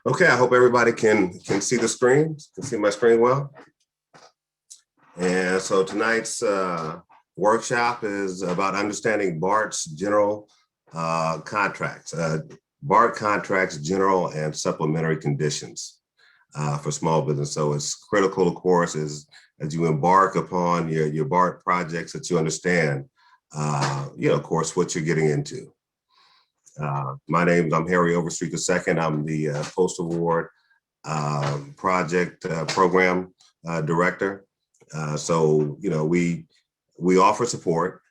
Okay, I hope everybody can see the screen, can see my screen well. And so tonight's workshop is about understanding BART's general contracts, BART contracts, general and supplementary conditions for small business. So it's critical, of course, as you embark upon your BART projects that you understand, of course, what you're getting into. My name is, I'm Harry Overstreet II. I'm the Post Award Project Program Director. So we offer support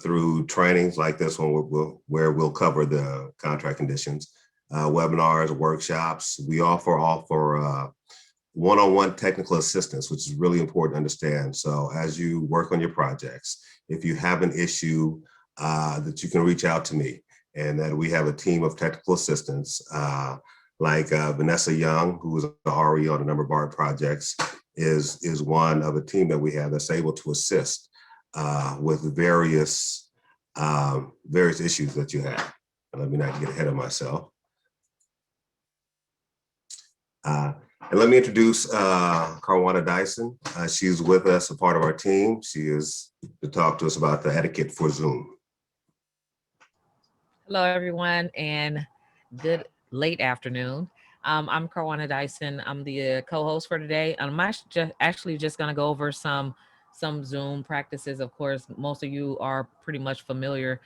through trainings like this one where we'll cover the contract conditions, webinars, workshops. We offer one-on-one technical assistance, which is really important to understand. So as you work on your projects, if you have an issue, that you can reach out to me, and that we have a team of technical assistants like Vanessa Young, who is an RE on a number of BART projects, is one of a team that we have that's able to assist with various issues that you have. And let me not get ahead of myself. And let me introduce Karwana Dyson. She's with us, a part of our team. She is to talk to us about the etiquette for Zoom. Hello, everyone, and good late afternoon. I'm Karwana Dyson. I'm the co-host for today. I'm actually just going to go over some Zoom practices. Of course, most of you are pretty much familiar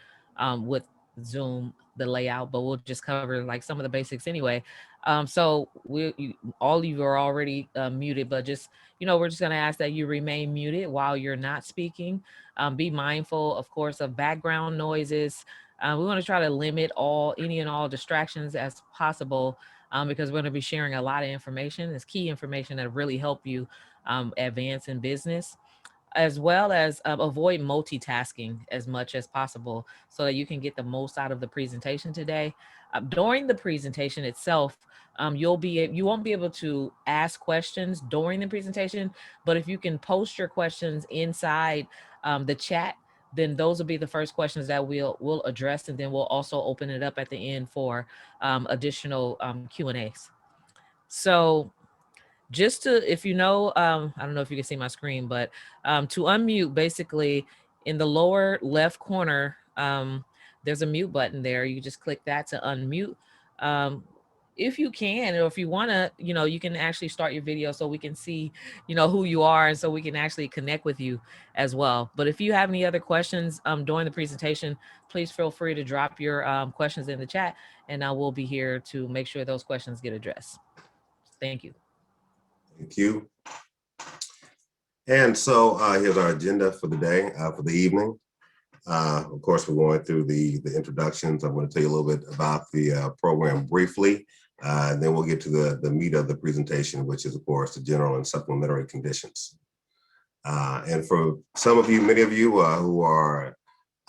with Zoom, the layout, but we'll just cover like some of the basics anyway. So all of you are already muted, but just, we're just going to ask that you remain muted while you're not speaking. Be mindful, of course, of background noises. We want to try to limit any and all distractions as possible because we're going to be sharing a lot of information. It's key information that really help you advance in business, as well as avoid multitasking as much as possible so that you can get the most out of the presentation today. During the presentation itself, you won't be able to ask questions during the presentation, but if you can post your questions inside the chat, then those will be the first questions that we'll address, and then we'll also open it up at the end for additional Q&As. So just to, if I don't know if you can see my screen, but to unmute, basically in the lower left corner, there's a mute button there. You just click that to unmute. If you can, or if you want to, you can actually start your video so we can see, who you are, and so we can actually connect with you as well. But if you have any other questions during the presentation, please feel free to drop your questions in the chat, and I will be here to make sure those questions get addressed. Thank you. Thank you. And so here's our agenda for the day, for the evening. Of course, we're going through the introductions. I'm going to tell you a little bit about the program briefly, and then we'll get to the meat of the presentation, which is, of course, the general and supplementary conditions. And for many of you who are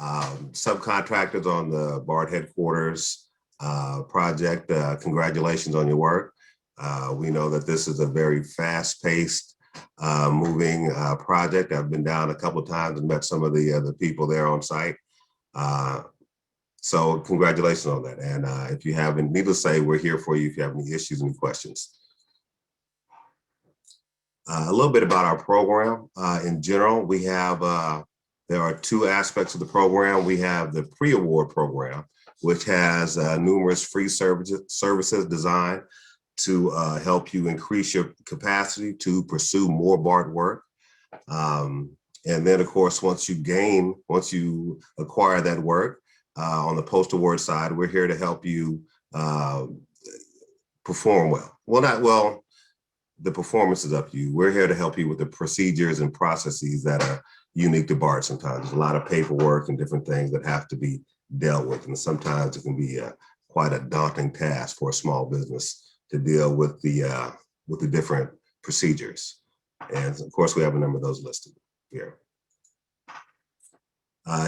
subcontractors on the BART headquarters project, congratulations on your work. We know that this is a very fast-paced, moving project. I've been down a couple of times and met some of the people there on site. So congratulations on that. And if you haven't, needless to say, we're here for you if you have any issues, any questions. A little bit about our program. In general, we have, there are two aspects of the program. We have the pre-award program, which has numerous free services designed to help you increase your capacity to pursue more BART work. And then, of course, once you acquire that work, on the post-award side, we're here to help you perform well. The performance is up to you. We're here to help you with the procedures and processes that are unique to BART sometimes. There's a lot of paperwork and different things that have to be dealt with. And sometimes it can be quite a daunting task for a small business to deal with the different procedures. And of course, we have a number of those listed here.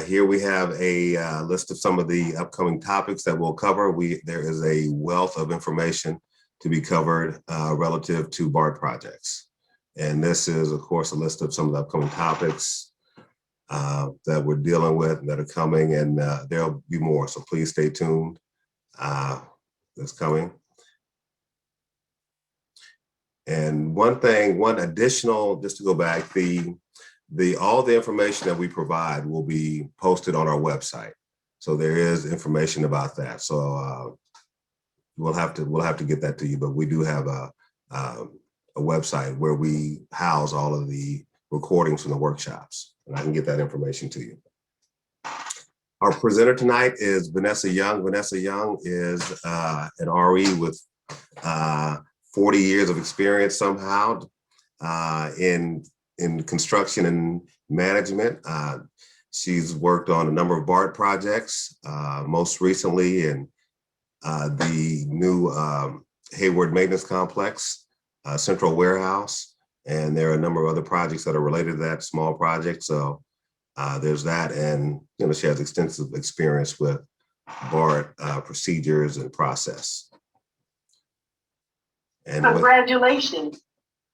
Here we have a list of some of the upcoming topics that we'll cover. There is a wealth of information to be covered relative to BART projects. And this is, of course, a list of some of the upcoming topics that we're dealing with that are coming, and there'll be more, so please stay tuned. That's coming. And one additional, just to go back, all the information that we provide will be posted on our website. So there is information about that. So we'll have to get that to you, but we do have a website where we house all of the recordings from the workshops, and I can get that information to you. Our presenter tonight is Vanessa Young. Vanessa Young is an RE with 40 years of experience somehow in construction and management. She's worked on a number of BART projects, most recently in the new Hayward Maintenance Complex, Central Warehouse, and there are a number of other projects that are related to that, small projects. So there's that, and she has extensive experience with BART procedures and process. And congratulations,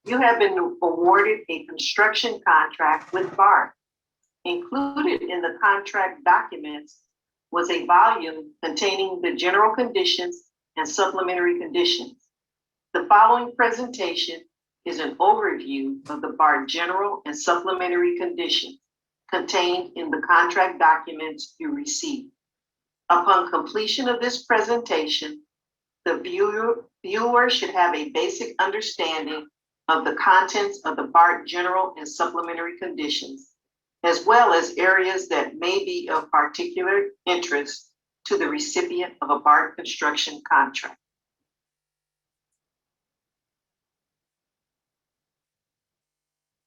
you have been awarded a construction contract with BART. Included in the contract documents was a volume containing the general conditions and supplementary conditions. The following presentation is an overview of the BART general and supplementary conditions contained in the contract documents you received. Upon completion of this presentation, the viewer should have a basic understanding of the contents of the BART general and supplementary conditions, as well as areas that may be of particular interest to the recipient of a BART construction contract.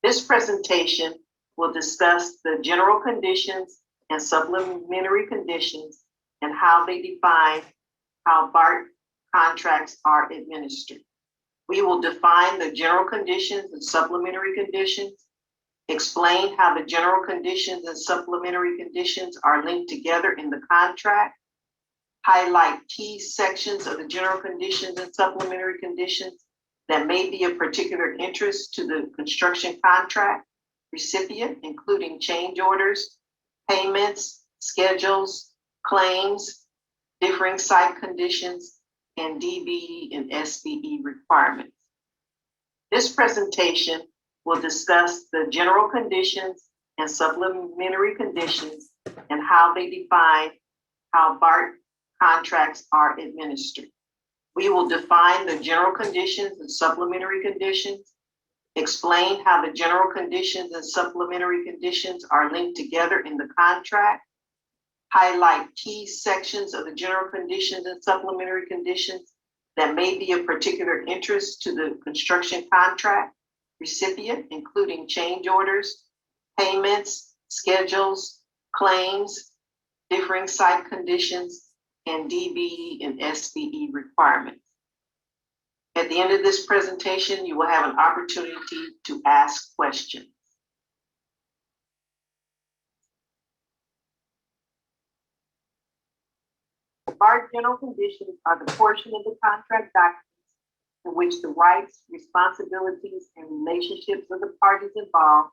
This presentation will discuss the general conditions and supplementary conditions and how they define how BART contracts are administered. We will define the general conditions and supplementary conditions, explain how the general conditions and supplementary conditions are linked together in the contract, highlight key sections of the general conditions and supplementary conditions that may be of particular interest to the construction contract recipient, including change orders, payments, schedules, claims, differing site conditions, and DBE and SBE requirements. This presentation will discuss the general conditions and supplementary conditions and how they define how BART contracts are administered. We will define the general conditions and supplementary conditions, explain how the general conditions and supplementary conditions are linked together in the contract, highlight key sections of the general conditions and supplementary conditions that may be of particular interest to the construction contract recipient, including change orders, payments, schedules, claims, differing site conditions, and DBE and SBE requirements. At the end of this presentation, you will have an opportunity to ask questions. BART general conditions are the portion of the contract documents in which the rights, responsibilities, and relationships of the parties involved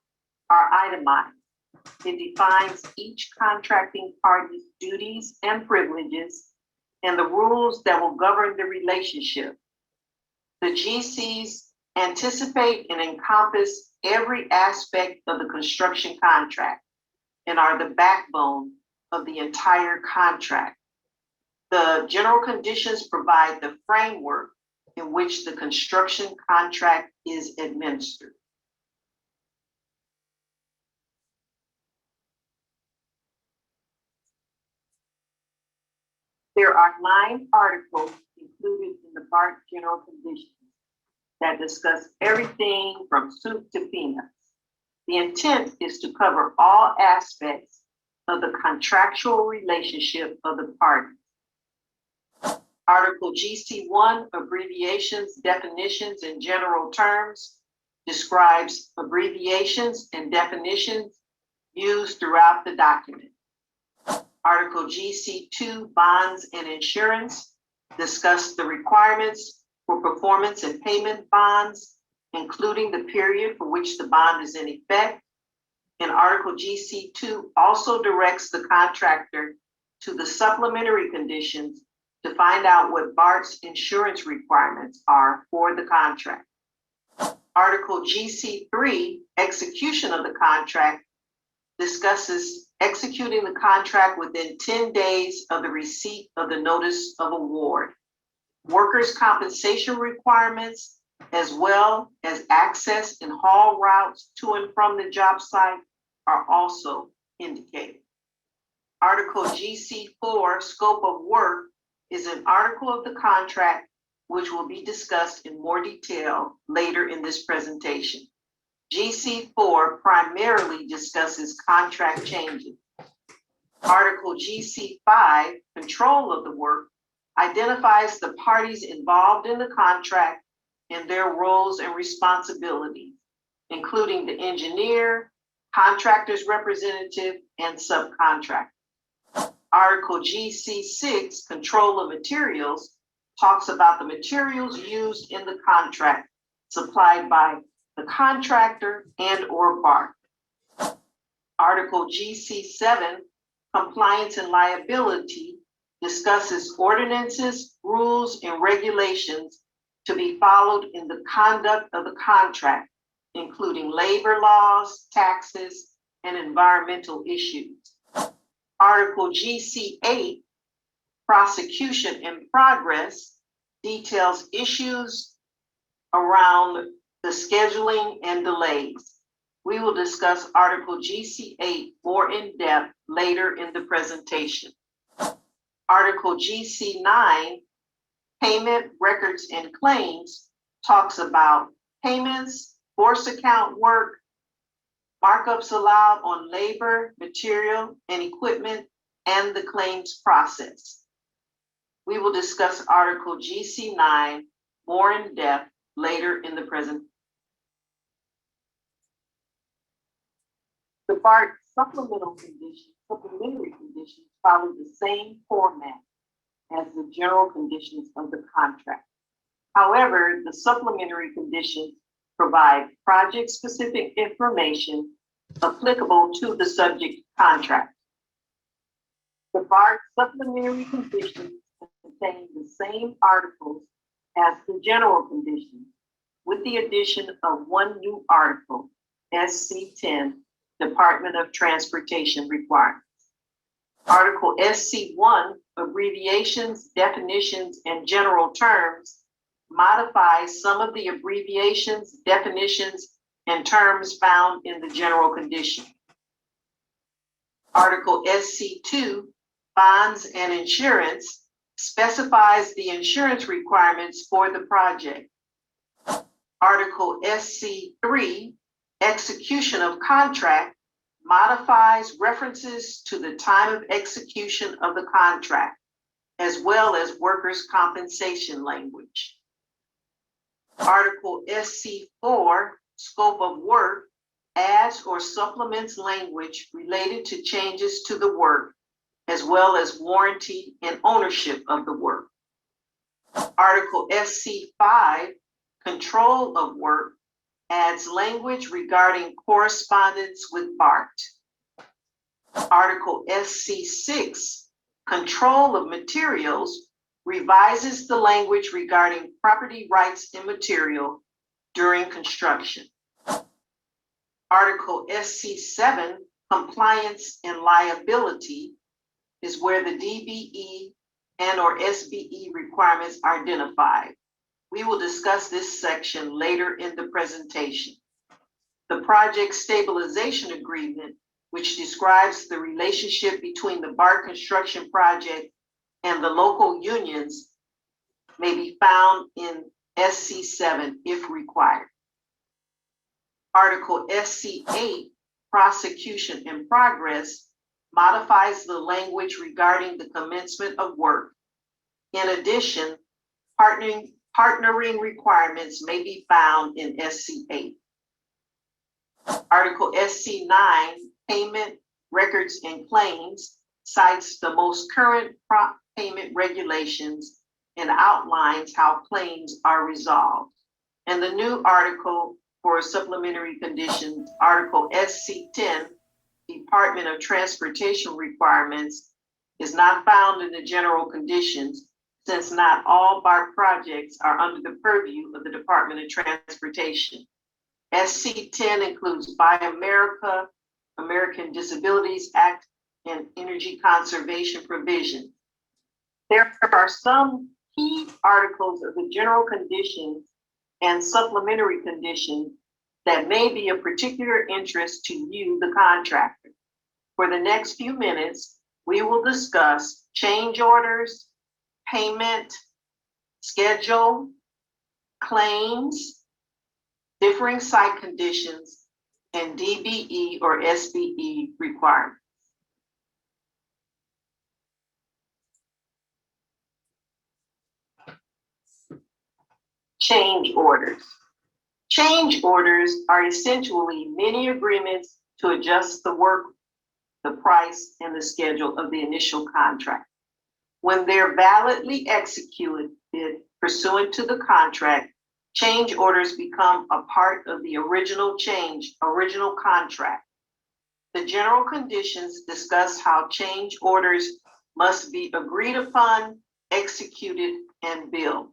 are itemized. It defines each contracting party's duties and privileges and the rules that will govern the relationship. The GCs anticipate and encompass every aspect of the construction contract and are the backbone of the entire contract. The general conditions provide the framework in which the construction contract is administered. There are 9 articles included in the BART general conditions that discuss everything from soup to peanuts. The intent is to cover all aspects of the contractual relationship of the parties. Article GC1, abbreviations, definitions, and general terms, describes abbreviations and definitions used throughout the document. Article GC2, bonds and insurance, discuss the requirements for performance and payment bonds, including the period for which the bond is in effect. And Article GC2 also directs the contractor to the supplementary conditions to find out what BART's insurance requirements are for the contract. Article GC3, execution of the contract, discusses executing the contract within 10 days of the receipt of the notice of award. Workers' compensation requirements, as well as access and haul routes to and from the job site, are also indicated. Article GC4, scope of work, is an article of the contract which will be discussed in more detail later in this presentation. GC4 primarily discusses contract changes. Article GC5, control of the work, identifies the parties involved in the contract and their roles and responsibilities, including the engineer, contractor's representative, and subcontractor. Article GC6, control of materials, talks about the materials used in the contract supplied by the contractor and/or BART. Article GC7, compliance and liability, discusses ordinances, rules, and regulations to be followed in the conduct of the contract, including labor laws, taxes, and environmental issues. Article GC8, prosecution in progress, details issues around the scheduling and delays. We will discuss Article GC8 more in depth later in the presentation. Article GC9, payment records and claims, talks about payments, force account work, markups allowed on labor, material, and equipment, and the claims process. We will discuss Article GC9 more in depth later in the presentation. The BART supplementary conditions follow the same format as the general conditions of the contract. However, the supplementary conditions provide project-specific information applicable to the subject contract. The BART supplementary conditions contain the same articles as the general conditions, with the addition of one new article, SC10, Department of Transportation requirements. Article SC1, abbreviations, definitions, and general terms, modifies some of the abbreviations, definitions, and terms found in the general condition. Article SC2, bonds and insurance, specifies the insurance requirements for the project. Article SC3, execution of contract, modifies references to the time of execution of the contract, as well as workers' compensation language. Article SC4, scope of work, adds or supplements language related to changes to the work, as well as warranty and ownership of the work. Article SC5, control of work, adds language regarding correspondence with BART. Article SC6, control of materials, revises the language regarding property rights and material during construction. Article SC7, compliance and liability, is where the DBE and/or SBE requirements are identified. We will discuss this section later in the presentation. The Project Stabilization Agreement, which describes the relationship between the BART construction project and the local unions, may be found in SC7 if required. Article SC8, prosecution in progress, modifies the language regarding the commencement of work. In addition, partnering requirements may be found in SC8. Article SC9, payment records and claims, cites the most current payment regulations and outlines how claims are resolved. And the new article for supplementary conditions, Article SC10, Department of Transportation requirements, is not found in the general conditions, since not all BART projects are under the purview of the Department of Transportation. SC 10 includes Buy America, American Disabilities Act, and energy conservation provisions. There are some key articles of the general conditions and supplementary conditions that may be of particular interest to you, the contractor. For the next few minutes, we will discuss change orders, payment, schedule, claims, differing site conditions, and DBE or SBE requirements. Change orders. Change orders are essentially mini agreements to adjust the work, the price, and the schedule of the initial contract. When they're validly executed pursuant to the contract, change orders become a part of the original contract. The general conditions discuss how change orders must be agreed upon, executed, and billed.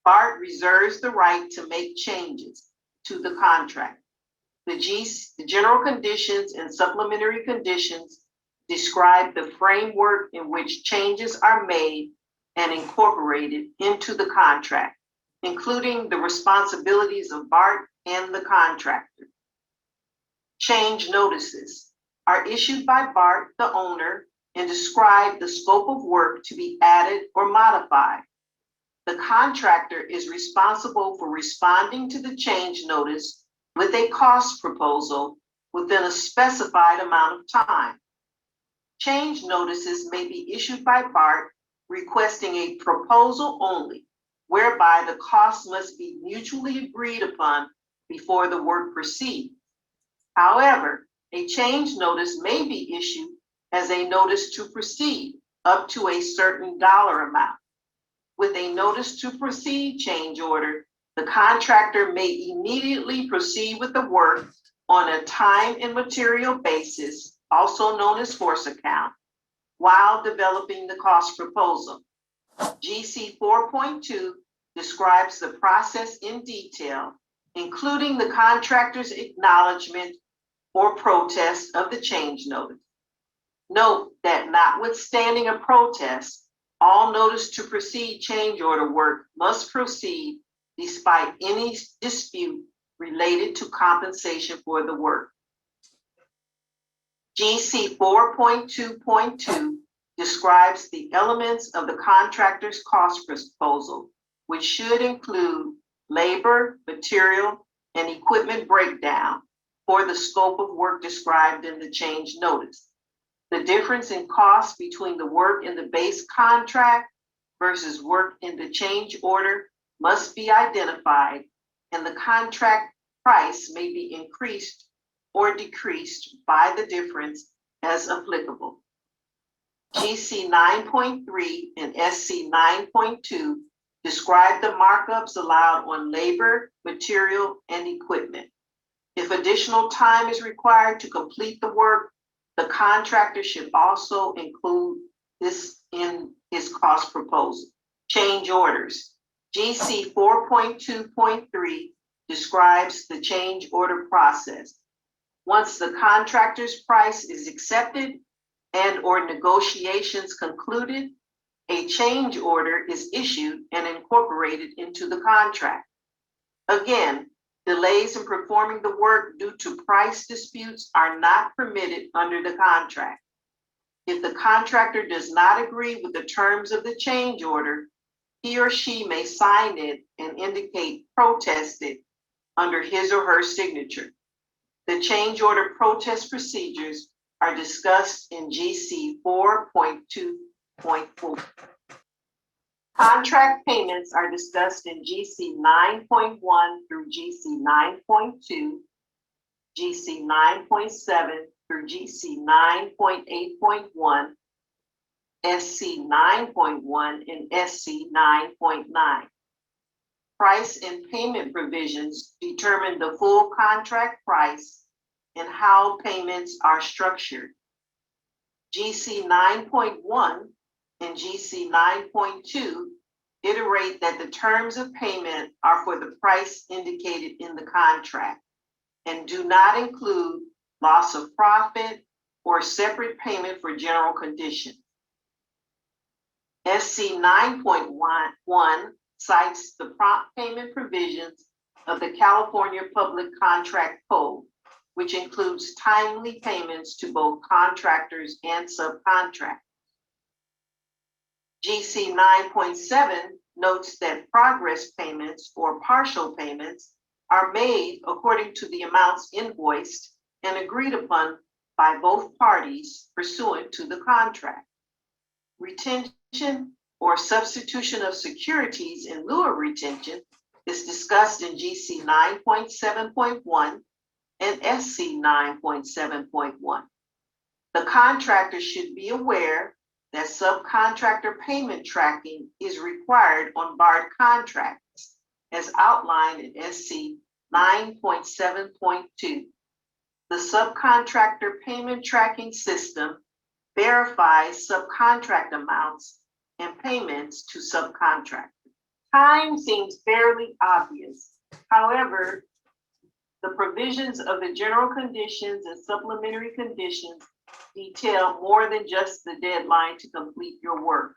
BART reserves the right to make changes to the contract. The general conditions and supplementary conditions describe the framework in which changes are made and incorporated into the contract, including the responsibilities of BART and the contractor. Change notices are issued by BART, the owner, and describe the scope of work to be added or modified. The contractor is responsible for responding to the change notice with a cost proposal within a specified amount of time. Change notices may be issued by BART requesting a proposal only, whereby the cost must be mutually agreed upon before the work proceeds. However, a change notice may be issued as a notice to proceed up to a certain dollar amount. With a notice to proceed change order, the contractor may immediately proceed with the work on a time and material basis, also known as force account, while developing the cost proposal. GC 4.2 describes the process in detail, including the contractor's acknowledgement or protest of the change notice. Note that notwithstanding a protest, all notice to proceed change order work must proceed despite any dispute related to compensation for the work. GC 4.2.2 describes the elements of the contractor's cost proposal, which should include labor, material, and equipment breakdown for the scope of work described in the change notice. The difference in cost between the work in the base contract versus work in the change order must be identified, and the contract price may be increased or decreased by the difference as applicable. GC 9.3 and SC 9.2 describe the markups allowed on labor, material, and equipment. If additional time is required to complete the work, the contractor should also include this in his cost proposal. Change orders. GC 4.2.3 describes the change order process. Once the contractor's price is accepted and or negotiations concluded, a change order is issued and incorporated into the contract. Again, delays in performing the work due to price disputes are not permitted under the contract. If the contractor does not agree with the terms of the change order, he or she may sign it and indicate protested under his or her signature. The change order protest procedures are discussed in GC 4.2.4. Contract payments are discussed in GC 9.1 through GC 9.2, GC 9.7 through GC 9.8.1, SC 9.1, and SC 9.9. Price and payment provisions determine the full contract price and how payments are structured. GC 9.1 and GC 9.2 iterate that the terms of payment are for the price indicated in the contract and do not include loss of profit or separate payment for general conditions. SC 9.1 cites the prompt payment provisions of the California Public Contract Code, which includes timely payments to both contractors and subcontractors. GC 9.7 notes that progress payments or partial payments are made according to the amounts invoiced and agreed upon by both parties pursuant to the contract. Retention or substitution of securities in lieu of retention is discussed in GC 9.7.1 and SC 9.7.1. The contractor should be aware that subcontractor payment tracking is required on BART contracts as outlined in SC 9.7.2. The subcontractor payment tracking system verifies subcontract amounts and payments to subcontractors. Time seems fairly obvious. However, the provisions of the general conditions and supplementary conditions detail more than just the deadline to complete your work.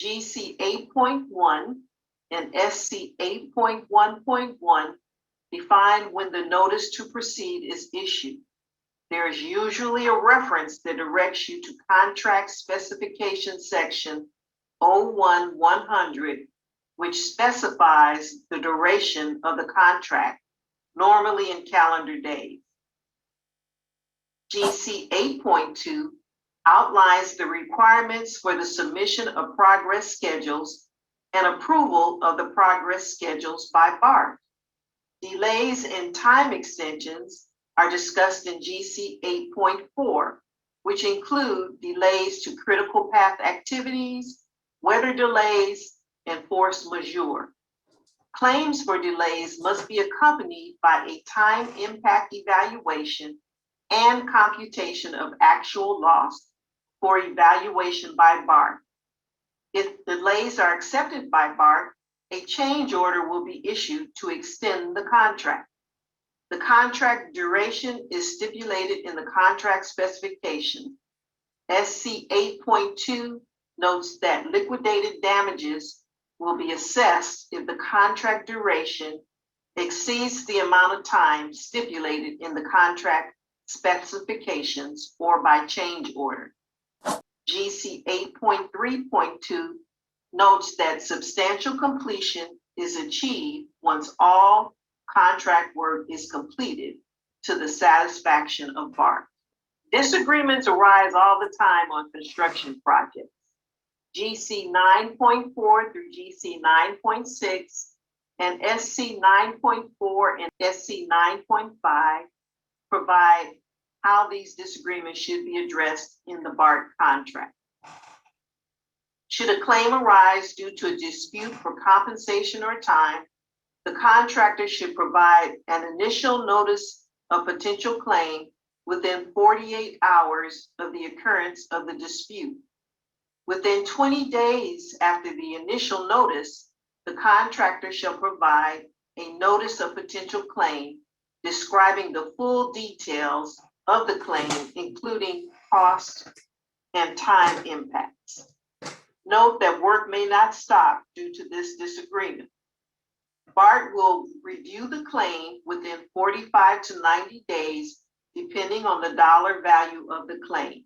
GC 8.1 and SC 8.1.1 define when the notice to proceed is issued. There is usually a reference that directs you to contract specification section 01-100, which specifies the duration of the contract, normally in calendar days. GC 8.2 outlines the requirements for the submission of progress schedules and approval of the progress schedules by BART. Delays and time extensions are discussed in GC 8.4, which include delays to critical path activities, weather delays, and force majeure. Claims for delays must be accompanied by a time impact evaluation and computation of actual loss for evaluation by BART. If delays are accepted by BART, a change order will be issued to extend the contract. The contract duration is stipulated in the contract specification. SC 8.2 notes that liquidated damages will be assessed if the contract duration exceeds the amount of time stipulated in the contract specifications or by change order. GC 8.3.2 notes that substantial completion is achieved once all contract work is completed to the satisfaction of BART. Disagreements arise all the time on construction projects. GC 9.4 through GC 9.6 and SC 9.4 and SC 9.5 provide how these disagreements should be addressed in the BART contract. Should a claim arise due to a dispute for compensation or time, the contractor should provide an initial notice of potential claim within 48 hours of the occurrence of the dispute. Within 20 days after the initial notice, the contractor shall provide a notice of potential claim describing the full details of the claim, including cost and time impacts. Note that work may not stop due to this disagreement. BART will review the claim within 45 to 90 days, depending on the dollar value of the claim.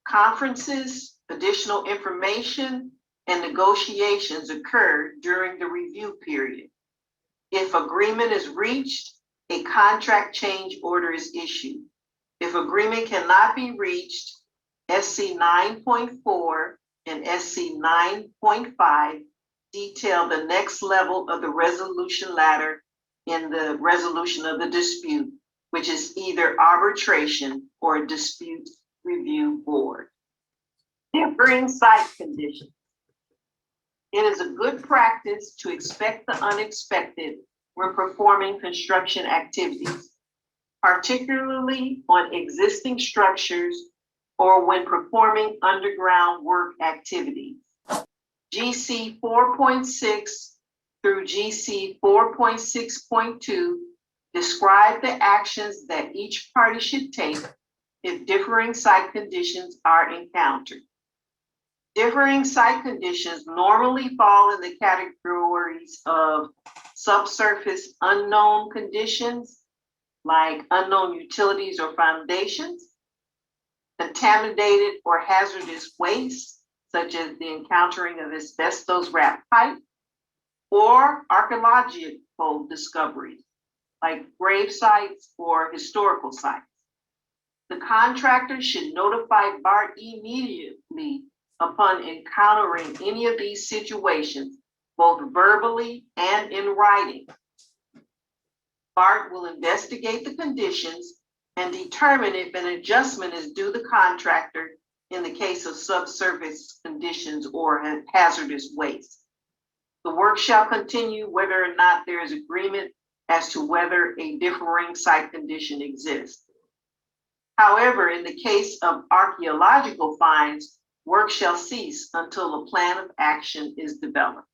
Conferences, additional information, and negotiations occur during the review period. If agreement is reached, a contract change order is issued. If agreement cannot be reached, SC 9.4 and SC 9.5 detail the next level of the resolution ladder in the resolution of the dispute, which is either arbitration or a dispute review board. Differing site conditions. It is a good practice to expect the unexpected when performing construction activities, particularly on existing structures or when performing underground work activities. GC 4.6 through GC 4.6.2 describe the actions that each party should take if differing site conditions are encountered. Differing site conditions normally fall in the categories of subsurface unknown conditions, like unknown utilities or foundations, contaminated or hazardous waste, such as the encountering of asbestos wrapped pipe, or archaeological discoveries, like grave sites or historical sites. The contractor should notify BART immediately upon encountering any of these situations, both verbally and in writing. BART will investigate the conditions and determine if an adjustment is due the contractor in the case of subsurface conditions or hazardous waste. The work shall continue whether or not there is agreement as to whether a differing site condition exists. However, in the case of archaeological finds, work shall cease until a plan of action is developed.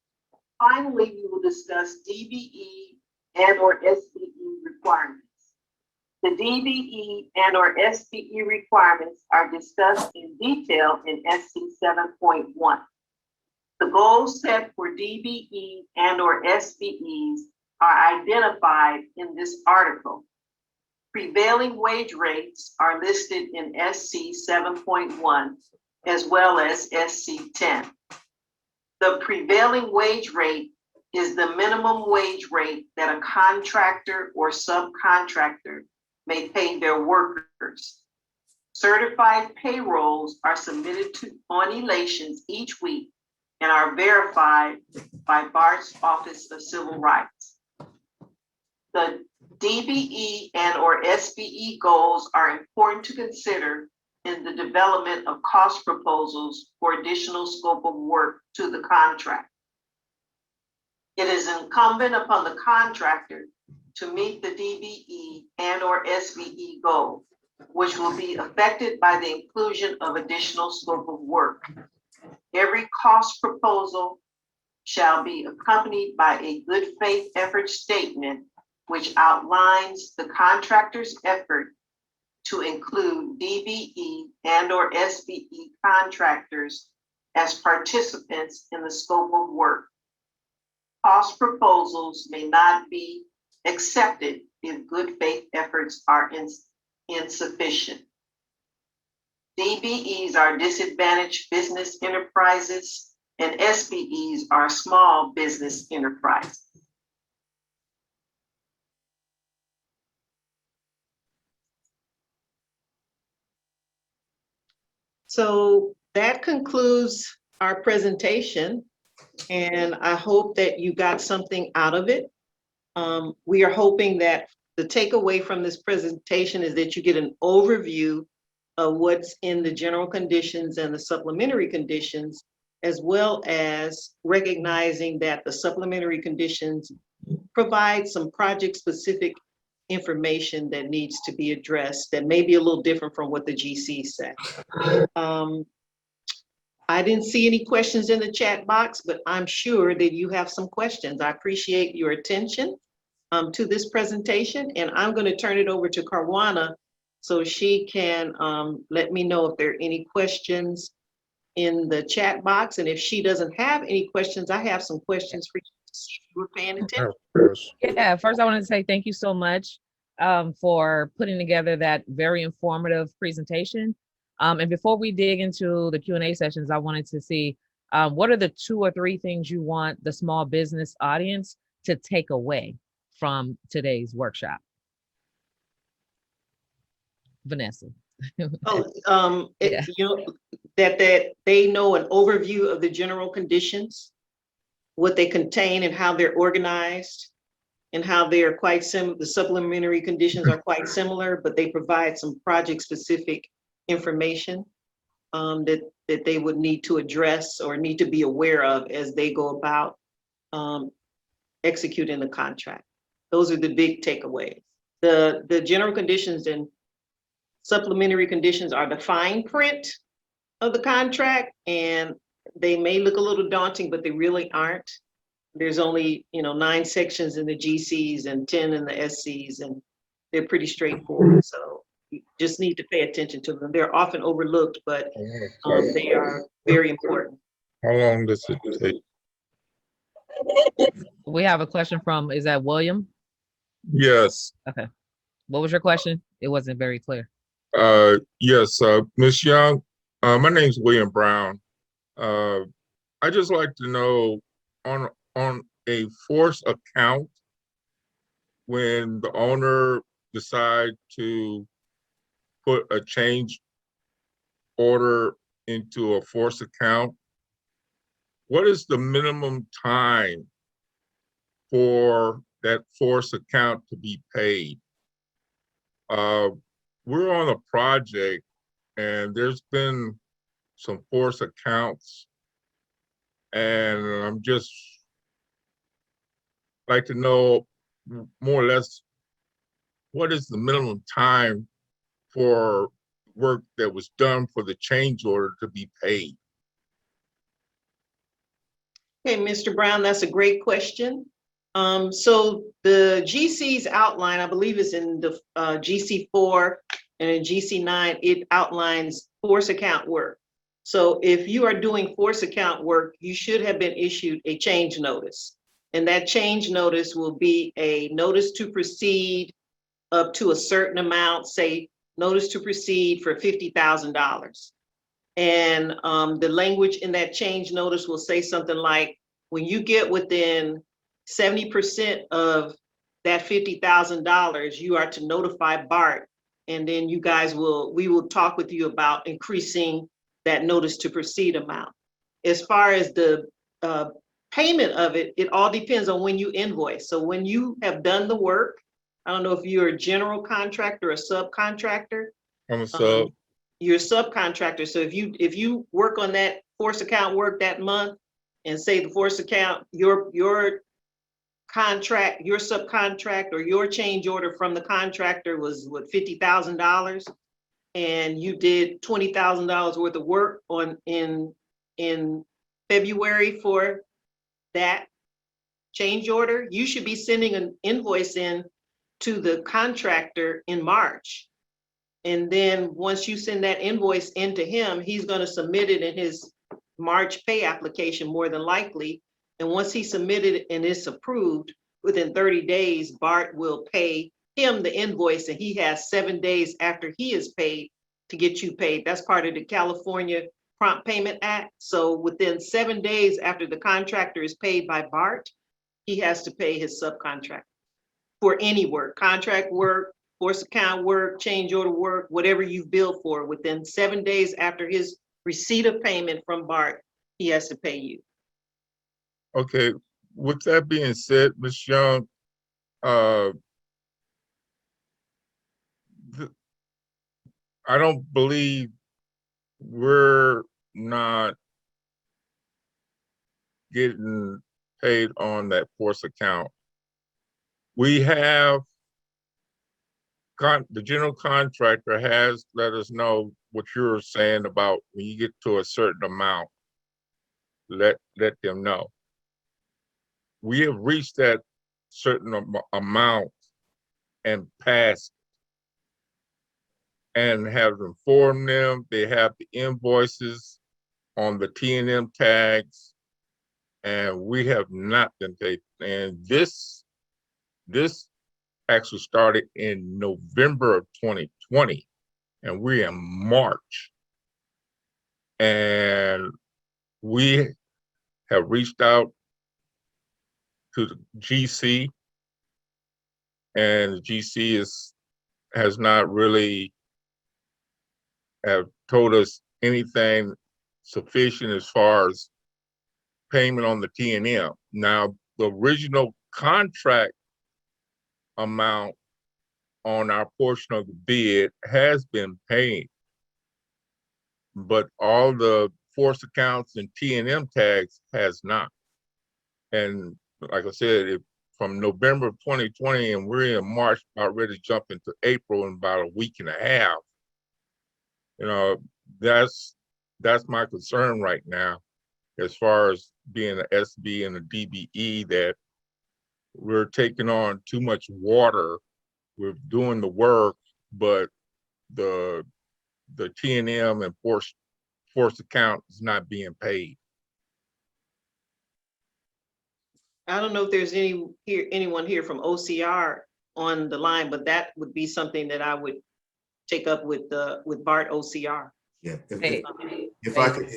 Finally, we will discuss DBE and/or SBE requirements. The DBE and/or SBE requirements are discussed in detail in SC 7.1. The goals set for DBE and/or SBEs are identified in this article. Prevailing wage rates are listed in SC 7.1 as well as SC 10. The prevailing wage rate is the minimum wage rate that a contractor or subcontractor may pay their workers. Certified payrolls are submitted on elations each week and are verified by BART's Office of Civil Rights. The DBE and/or SBE goals are important to consider in the development of cost proposals for additional scope of work to the contract. It is incumbent upon the contractor to meet the DBE and/or SBE goal, which will be affected by the inclusion of additional scope of work. Every cost proposal shall be accompanied by a good faith effort statement, which outlines the contractor's effort to include DBE and/or SBE contractors as participants in the scope of work. Cost proposals may not be accepted if good faith efforts are insufficient. DBEs are disadvantaged business enterprises and SBEs are small business enterprises. So that concludes our presentation, and I hope that you got something out of it. We are hoping that the takeaway from this presentation is that you get an overview of what's in the general conditions and the supplementary conditions, as well as recognizing that the supplementary conditions provide some project-specific information that needs to be addressed that may be a little different from what the GC said. I didn't see any questions in the chat box, but I'm sure that you have some questions. I appreciate your attention to this presentation, and I'm going to turn it over to Karwana so she can let me know if there are any questions in the chat box. And if she doesn't have any questions, I have some questions for you to see if you were paying attention. Yeah, first I want to say thank you so much for putting together that very informative presentation. And before we dig into the Q&A sessions, I wanted to see what are the 2 or 3 things you want the small business audience to take away from today's workshop? Vanessa. Oh, Yeah. you know, that they know an overview of the general conditions, what they contain and how they're organized, and how they're quite similar. The supplementary conditions are quite similar, but they provide some project-specific information that they would need to address or need to be aware of as they go about executing the contract. Those are the big takeaways. The general conditions and supplementary conditions are the fine print of the contract, and they may look a little daunting, but they really aren't. There's only, 9 sections in the GCs and 10 in the SCs, and they're pretty straightforward. So you just need to pay attention to them. They're often overlooked, but they are very important. How long does it take? We have a question from, is that William? Yes. Okay. What was your question? It wasn't very clear. Yes, Ms. Young, my name's William Brown. I just like to know on a force account, when the owner decide to put a change order into a force account, what is the minimum time for that force account to be paid? We're on a project and there's been some force accounts, and I'm just like to know more or less what is the minimum time for work that was done for the change order to be paid. Okay, Mr. Brown, that's a great question. So the GC's outline, I believe is in the GC4 and in GC9, it outlines force account work. So if you are doing force account work, you should have been issued a change notice. And that change notice will be a notice to proceed up to a certain amount, say notice to proceed for $50,000. And the language in that change notice will say something like, when you get within 70% of that $50,000, you are to notify BART. And then we will talk with you about increasing that notice to proceed amount. As far as the payment of it, it all depends on when you invoice. So when you have done the work, I don't know if you're a general contractor or subcontractor. I'm a sub. You're a subcontractor. So if you work on that force account work that month, and say the force account, your contract, your subcontract or your change order from the contractor was what, $50,000, and you did $20,000 worth of work in February for that change order, you should be sending an invoice in to the contractor in March. And then once you send that invoice into him, he's going to submit it in his March pay application more than likely. And once he submitted it and it's approved, within 30 days, BART will pay him the invoice, and he has 7 days after he is paid to get you paid. That's part of the California Prompt Payment Act. So within 7 days after the contractor is paid by BART, he has to pay his subcontractor for any work, contract work, force account work, change order work, whatever you've billed for. Within 7 days after his receipt of payment from BART, he has to pay you. Okay, with that being said, Ms. Young, I don't believe we're not getting paid on that force account. We have, the general contractor has let us know what you're saying about when you get to a certain amount, let them know. We have reached that certain amount and passed, and have informed them. They have the invoices on the T&M tags, and we have not been paid. And this actually started in November of 2020, and we're in March. And we have reached out to the GC, and the GC has not really have told us anything sufficient as far as payment on the T&M. Now, the original contract amount on our portion of the bid has been paid, but all the force accounts and T&M tags has not. And like I said, from November of 2020, and we're in March, about ready to jump into April in about a week and a half. You know, that's my concern right now. as far as being an SB and a DBE, that we're taking on too much water. We're doing the work, but the T&M and force account is not being paid. I don't know if there's anyone here from OCR on the line, but that would be something that I would take up with BART OCR. Yeah, Hey, if I could,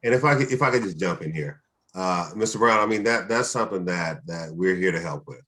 and if I could just jump in here, Mr. Brown, I mean, that's something that we're here to help with.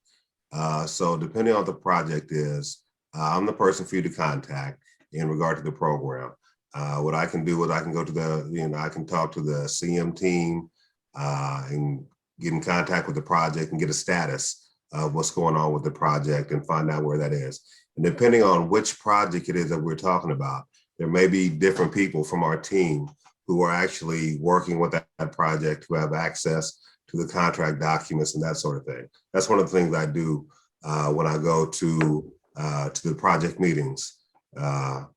So depending on what the project is, I'm the person for you to contact in regard to the program. What I can do is I can go to I can talk to the CM team and get in contact with the project and get a status of what's going on with the project and find out where that is. And depending on which project it is that we're talking about, there may be different people from our team who are actually working with that project, who have access to the contract documents and that sort of thing. That's one of the things I do when I go to the project meetings,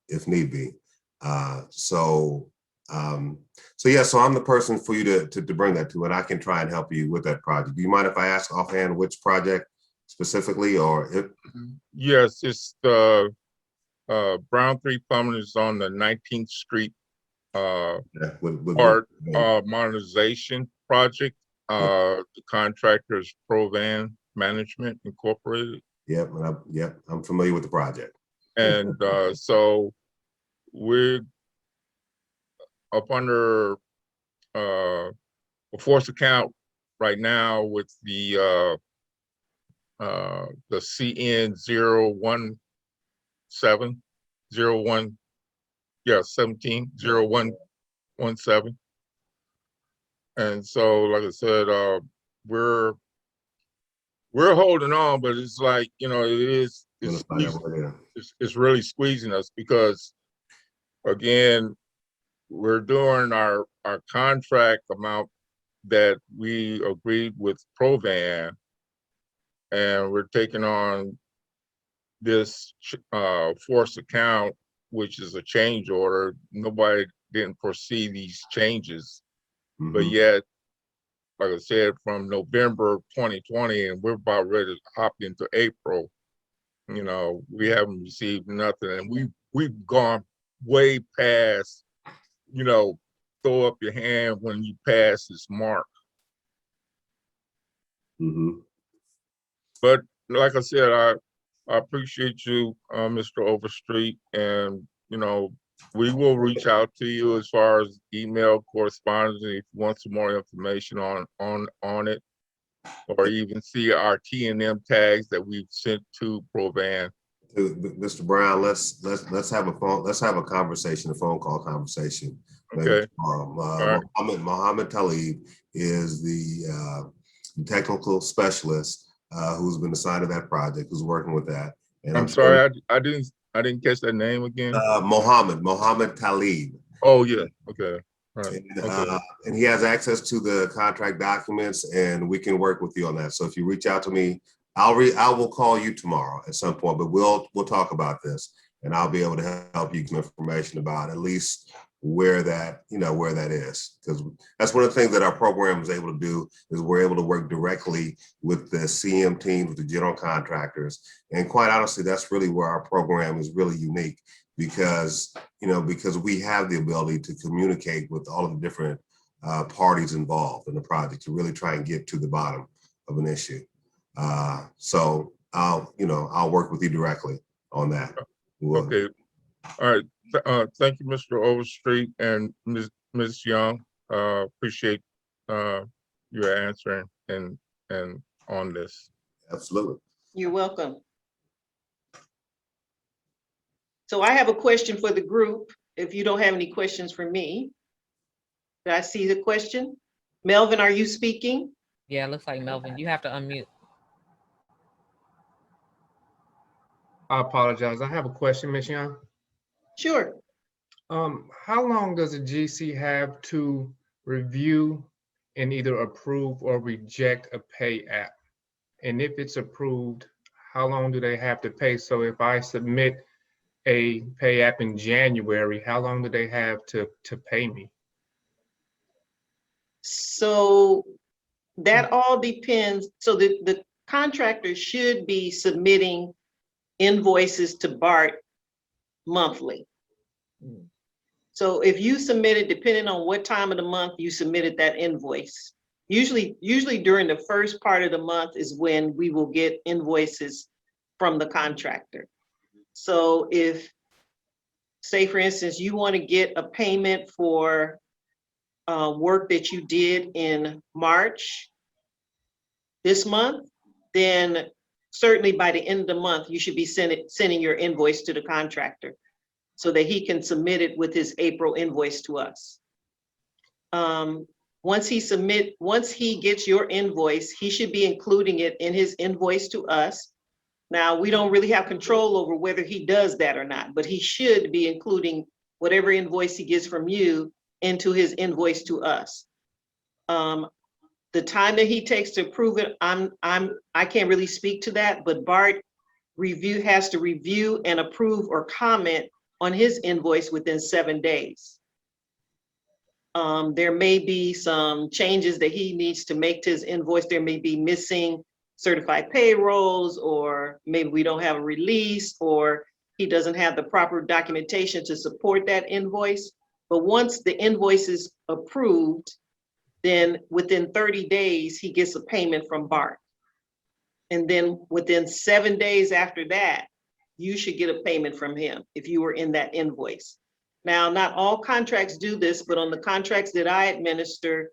if need be. So I'm the person for you to bring that to, and I can try and help you with that project. Do you mind if I ask offhand which project specifically, or if? Yes, it's the Brown 3 Plumbing is on the 19th Street BART modernization project. The contractor is Provan Management Incorporated. Yep, I'm familiar with the project. And so we're up under a force account right now with the CN 017 17. And so, like I said, we're holding on, but it's like, it's really squeezing us, because again, we're doing our contract amount that we agreed with Provan, and we're taking on this force account, which is a change order. Nobody didn't foresee these changes, but yet, like I said, from November 2020, and we're about ready to hop into April, we haven't received nothing, and we've gone way past, throw up your hand when you pass this mark. But like I said, I appreciate you, Mr. Overstreet, and we will reach out to you as far as email correspondence if you want some more information on it, or even see our T&M tags that we've sent to Provan. Mr. Brown, let's have a phone conversation, a phone call conversation. Okay. Right. Mohammed Talib is the technical specialist who's been assigned to that project, who's working with that. And I'm sorry, I didn't catch that name again. Mohammed Talib. Oh yeah, okay. Right. And he has access to the contract documents, and we can work with you on that. So if you reach out to me, I will call you tomorrow at some point, but we'll talk about this, and I'll be able to help you get some information about at least where that is, because that's one of the things that our program is able to do, is we're able to work directly with the CM teams, with the general contractors. And quite honestly, that's really where our program is really unique, because we have the ability to communicate with all of the different parties involved in the project to really try and get to the bottom of an issue. So I'll work with you directly on that. Okay. All right. Thank you, Mr. Overstreet and Ms. Young. Appreciate your answering and on this. Absolutely. You're welcome. So I have a question for the group, if you don't have any questions for me. Did I see the question? Melvin, are you speaking? Yeah, it looks like Melvin. You have to unmute. I apologize. I have a question, Ms. Young. Sure. How long does a GC have to review and either approve or reject a pay app? And if it's approved, how long do they have to pay? So if I submit a pay app in January, how long do they have to pay me? So that all depends. So the contractor should be submitting invoices to BART monthly. So if you submitted, depending on what time of the month you submitted that invoice, usually during the first part of the month is when we will get invoices from the contractor. So if, say for instance, you want to get a payment for work that you did in March this month, then certainly by the end of the month, you should be sending your invoice to the contractor so that he can submit it with his April invoice to us. Once he gets your invoice, he should be including it in his invoice to us. Now, we don't really have control over whether he does that or not, but he should be including whatever invoice he gets from you into his invoice to us. The time that he takes to approve it, I can't really speak to that, but BART has to review and approve or comment on his invoice within 7 days. There may be some changes that he needs to make to his invoice. There may be missing certified payrolls, or maybe we don't have a release, or he doesn't have the proper documentation to support that invoice. But once the invoice is approved, then within 30 days, he gets a payment from BART. And then within 7 days after that, you should get a payment from him if you were in that invoice. Now, not all contracts do this, but on the contracts that I administer,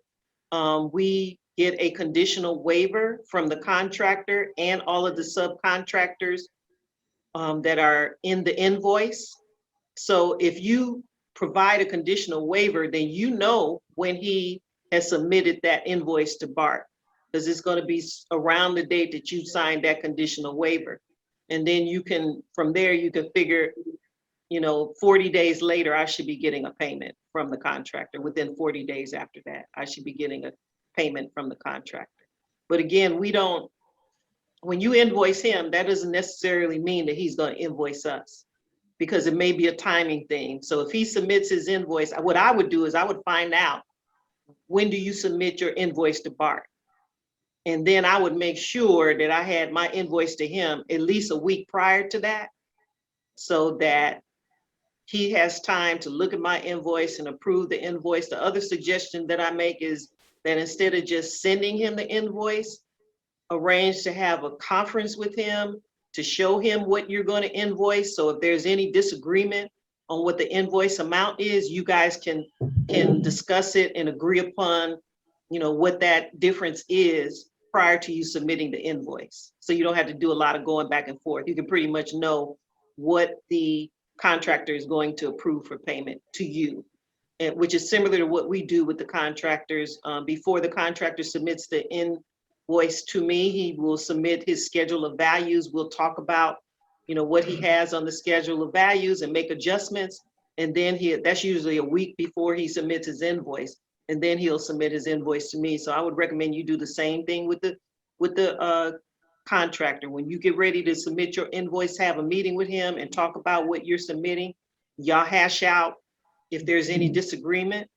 we get a conditional waiver from the contractor and all of the subcontractors that are in the invoice. So if you provide a conditional waiver, then you know when he has submitted that invoice to BART, because it's going to be around the date that you signed that conditional waiver. And then you can, from there, you can figure, 40 days later, I should be getting a payment from the contractor. Within 40 days after that, I should be getting a payment from the contractor. But again, when you invoice him, that doesn't necessarily mean that he's going to invoice us, because it may be a timing thing. So if he submits his invoice, what I would do is I would find out, when do you submit your invoice to BART? And then I would make sure that I had my invoice to him at least a week prior to that, so that he has time to look at my invoice and approve the invoice. The other suggestion that I make is that instead of just sending him the invoice, arrange to have a conference with him to show him what you're going to invoice. So if there's any disagreement on what the invoice amount is, you guys can discuss it and agree upon, what that difference is prior to you submitting the invoice. So you don't have to do a lot of going back and forth. You can pretty much know what the contractor is going to approve for payment to you, and which is similar to what we do with the contractors. Before the contractor submits the invoice to me, he will submit his schedule of values. We'll talk about, what he has on the schedule of values and make adjustments. And then that's usually a week before he submits his invoice. And then he'll submit his invoice to me. So I would recommend you do the same thing with the contractor. When you get ready to submit your invoice, have a meeting with him and talk about what you're submitting. Y'all hash out if there's any disagreement,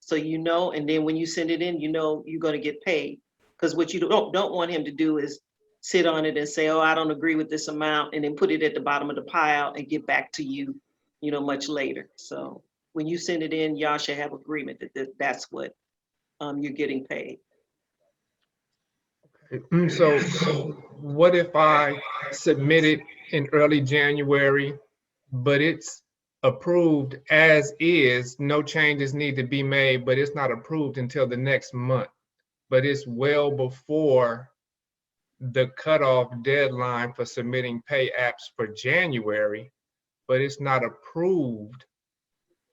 so and then when you send it in, you're going to get paid. Because what you don't want him to do is sit on it and say, oh, I don't agree with this amount, and then put it at the bottom of the pile and get back to you, much later. So when you send it in, y'all should have agreement that that's what you're getting paid. So what if I submit it in early January, but it's approved as is, no changes need to be made, but it's not approved until the next month, but it's well before the cutoff deadline for submitting pay apps for January, but it's not approved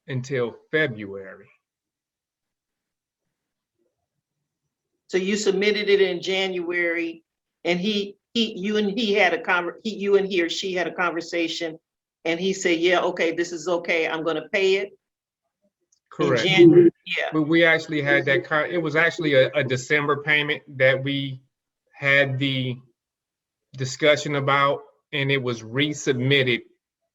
until February? So you submitted it in January, and you and he or she had a conversation, and he said, yeah, okay, this is okay, I'm gonna pay it. Correct. In January, yeah. But we actually had that, it was actually a December payment that we had the discussion about, and it was resubmitted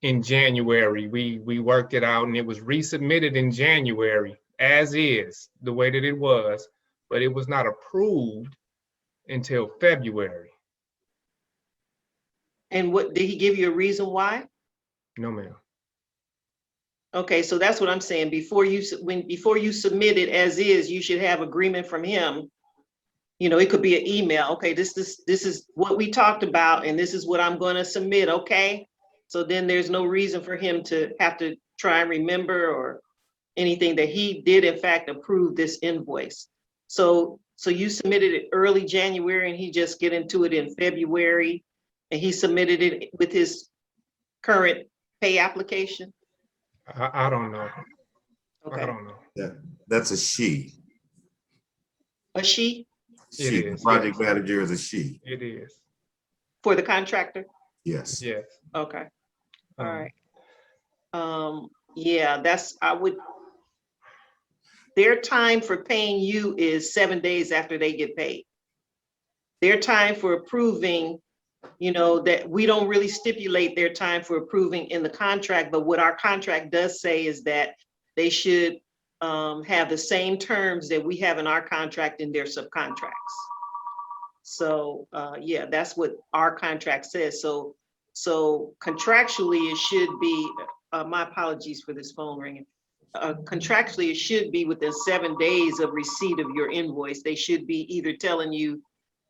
in January. We worked it out, and it was resubmitted in January as is, the way that it was. but it was not approved until February. And what, did he give you a reason why? No, ma'am. Okay, so that's what I'm saying. Before you submit it as is, you should have agreement from him. You know, it could be an email. Okay, this is what we talked about, and this is what I'm going to submit. Okay, so then there's no reason for him to have to try and remember or anything, that he did in fact approve this invoice. So you submitted it early January, and he just get into it in February, and he submitted it with his current pay application. I don't know. Okay. I don't know. Yeah, that's a she. A she It She, the is, project yes. manager is a she. It is. for the contractor? Yes. Yes. Okay, all Um, right. Yeah, their time for paying you is 7 days after they get paid. Their time for approving, you know, that we don't really stipulate their time for approving in the contract, but what our contract does say is that they should have the same terms that we have in our contract in their subcontracts. So yeah, that's what our contract says. So contractually, it should be, my apologies for this phone ringing. Contractually, it should be within 7 days of receipt of your invoice. They should be either telling you,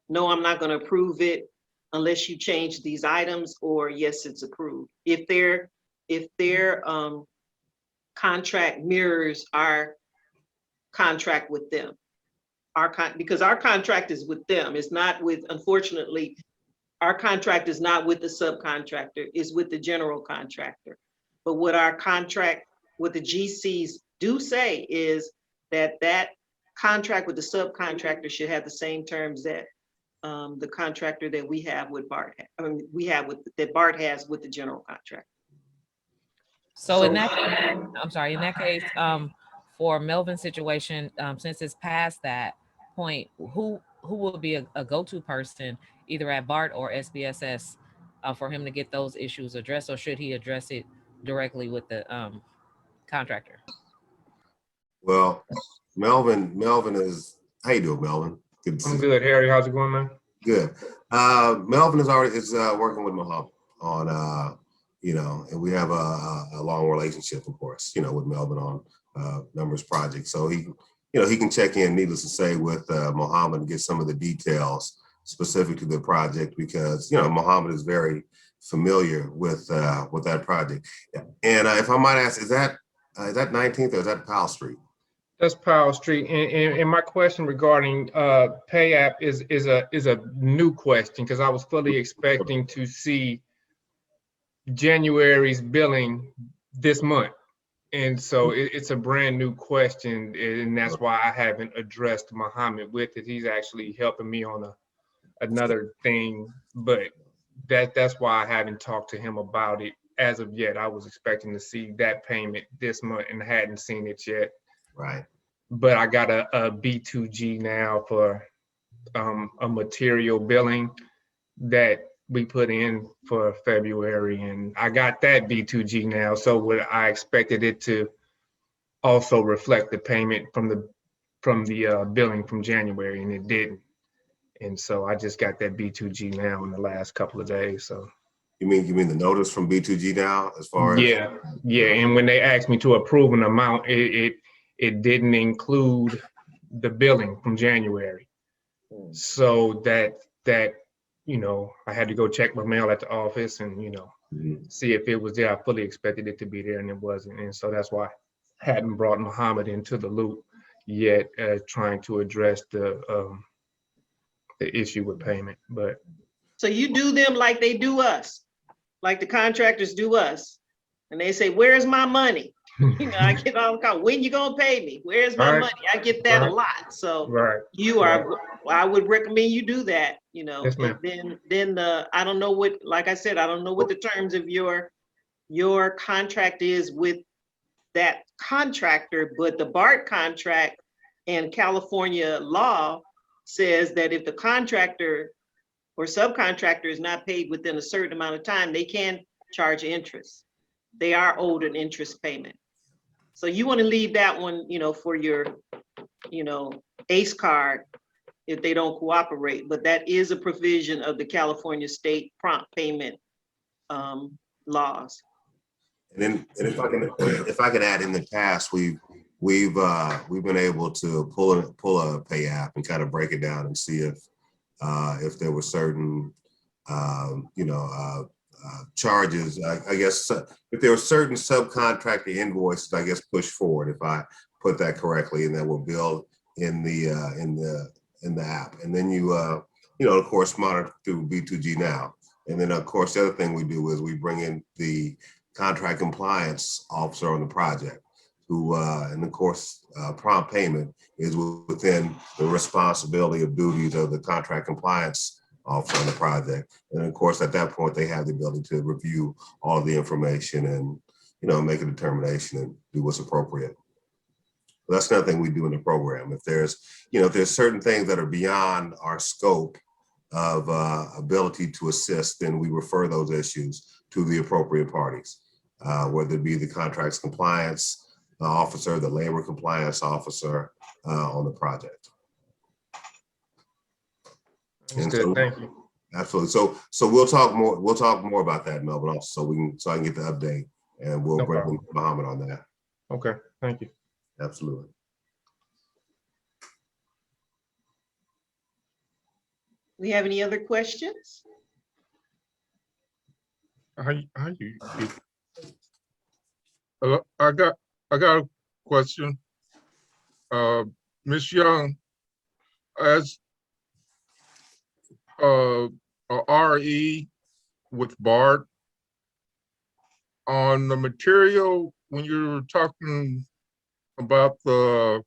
no, I'm not going to approve it unless you change these items, or yes, it's approved. If their contract mirrors our contract with them, because our contract is with them, it's not with, unfortunately, our contract is not with the subcontractor, it's with the general contractor. But what our contract, what the GCs do say is that contract with the subcontractor should have the same terms that the contractor that we have with BART, that BART has with the general contractor. So in that, I'm sorry, in that case, for Melvin's situation, since it's past that point, who will be a go-to person either at BART or SBSS for him to get those issues addressed, or should he address it directly with the contractor? Well, Melvin is, how you doing, Melvin? Good to see I'm you. good, Harry. How's it going, man? Good. Melvin is working with Muhammad on, you know, and we have a long relationship, of course, you know, with Melvin on numerous projects. So he, you know, he can check in, needless to say, with Muhammad and get some of the details specific to the project, because, you know, Muhammad is very familiar with that project. And if I might ask, is that 19th or is that Powell Street? That's Powell Street. And my question regarding pay app is a new question, because I was fully expecting to see January's billing this month. And so it's a brand new question, and that's why I haven't addressed Muhammad with it. He's actually helping me on another thing, but that's why I haven't talked to him about it as of yet. I was expecting to see that payment this month and hadn't seen it yet. Right. But I got a B2G now for a material billing that we put in for February, and I got that B2G now. So what I expected it to also reflect the payment from the billing from January, and it didn't. And so I just got that B2G now in the last couple of days. So You mean the notice from B2G now, as far as? yeah. And when they asked me to approve an amount, it didn't include the billing from January. So that you know, I had to go check my mail at the office and, you know, see if it was there. I fully expected it to be there, and it wasn't. And so that's why I hadn't brought Muhammad into the loop yet, trying to address the issue with payment. But So you do them like they do us, like the contractors do us. And they say, where's my money? You know, I get all the call, when you gonna pay me? Where's my Right. money? I get that a Right. lot. So right. you are, I would recommend you do that, you know. Yes, ma'am. And then I don't know what, like I said, I don't know what the terms of your contract is with that contractor, but the BART contract and California law says that if the contractor or subcontractor is not paid within a certain amount of time, they can charge interest. They are owed an interest payment. So you want to leave that one, you know, for your ACE card if they don't cooperate, but that is a provision of the California state prompt payment laws. And if I can add, in the past, we've been able to pull a pay app and kind of break it down and see if there were certain charges. I guess if there were certain subcontractor invoices, I guess push forward, if I put that correctly, and that will build in the app, and then you of course monitor through B2G now, and then of course the other thing we do is we bring in the contract compliance officer on the project, who and of course prompt payment is within the responsibility of duties of the contract compliance officer on the project, and of course at that point they have the ability to review all of the information and make a determination and do what's appropriate. That's another thing we do in the program. If there's certain things that are beyond our scope of ability to assist, then we refer those issues to the appropriate parties, whether it be the contracts compliance officer, the labor compliance officer on the project. Understood. Thank you. Absolutely. So we'll talk more about that, Melvin, also, so I can get the update, and we'll bring Muhammad on that. Okay. Thank you. Absolutely. We have any other questions? How you? I got a question. Ms. Young, as a RE with BART, on the material, when you're talking about the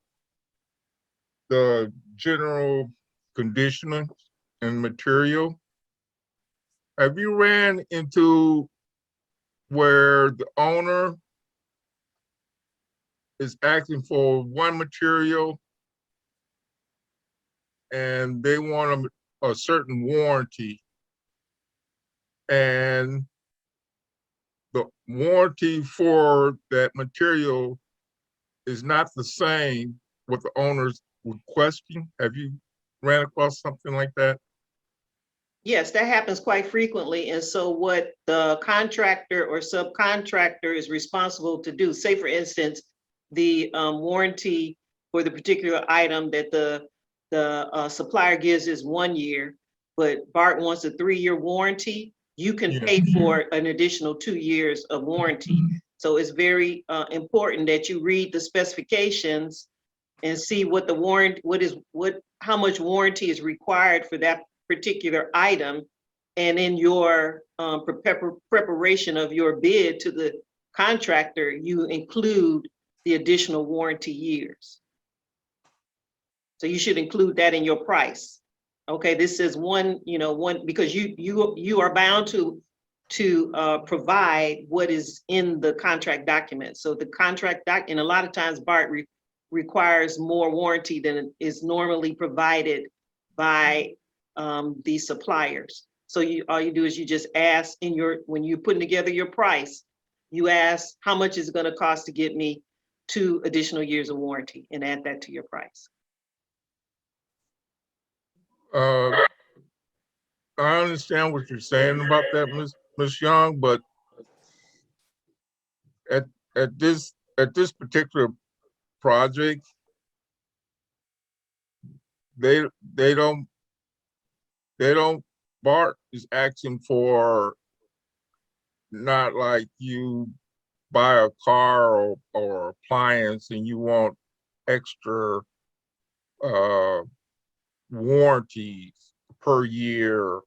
general conditioning and material, have you ran into where the owner is asking for one material and they want a certain warranty, and the warranty for that material is not the same what the owner's requesting? Have you ran across something like that? Yes, that happens quite frequently. And so what the contractor or subcontractor is responsible to do, say for instance, the warranty for the particular item that the supplier gives is 1 year, but BART wants a 3-year warranty, you can pay for an additional 2 years of warranty. So it's very important that you read the specifications and see what the warrant, how much warranty is required for that particular item, and in your preparation of your bid to the contractor, you include the additional warranty years. So you should include that in your price. Okay, this is one, because you are bound to provide what is in the contract document. So the contract and a lot of times BART requires more warranty than is normally provided by the suppliers. So all you do is you just ask when you're putting together your price, you ask how much is it going to cost to get me 2 additional years of warranty, and add that to your price. I understand what you're saying about that, Ms. Young, but at this particular project, they don't BART is asking for, not like you buy a car or appliance and you want extra warranties per year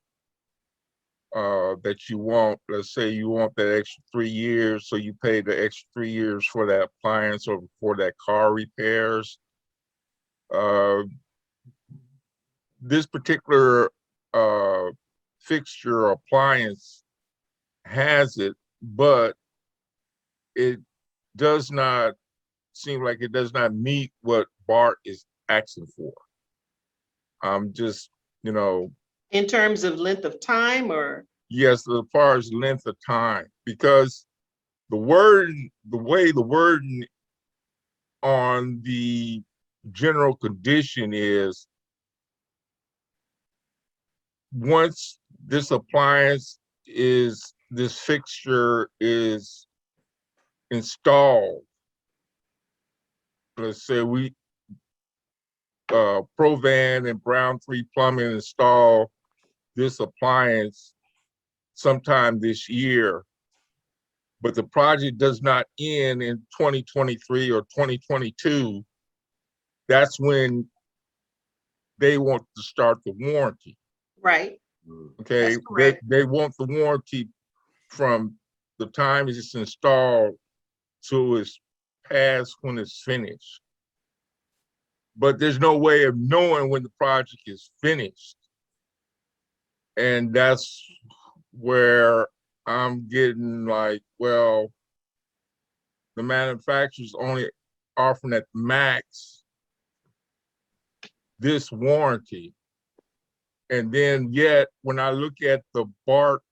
that you want. Let's say you want that extra 3 years, so you pay the extra 3 years for that appliance or for that car repairs. This particular fixture or appliance has it, but it does not seem like it does not meet what BART is asking for. Just, In terms of length of time, or? Yes, as far as length of time, because the way the wording on the general condition is once this fixture is installed, let's say Provan and Brown 3 Plumbing install this appliance sometime this year, but the project does not end in 2023 or 2022, that's when they want to start the warranty. Right, Okay, that's correct. they want the warranty from the time it's installed to it's past when it's finished. But there's no way of knowing when the project is finished. And that's where I'm getting like, well, the manufacturer's only offering at max this warranty. And then yet, when I look at the BART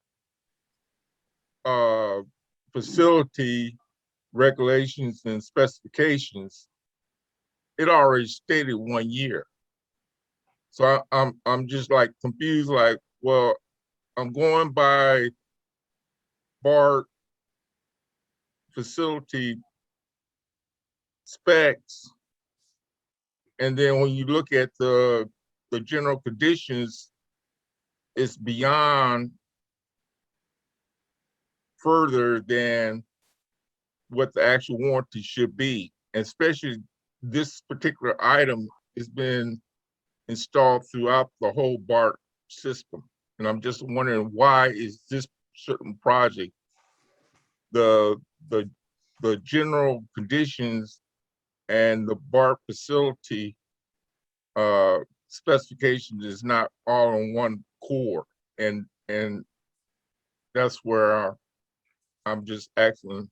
facility regulations and specifications, it already stated 1 year. So I'm just like confused, like, well, I'm going by BART facility specs, and then when you look at the general conditions, it's beyond further than what the actual warranty should be. And especially this particular item has been installed throughout the whole BART system. And I'm just wondering, why is this certain project, the general conditions and the BART facility specifications is not all on one core? And that's where I'm just asking,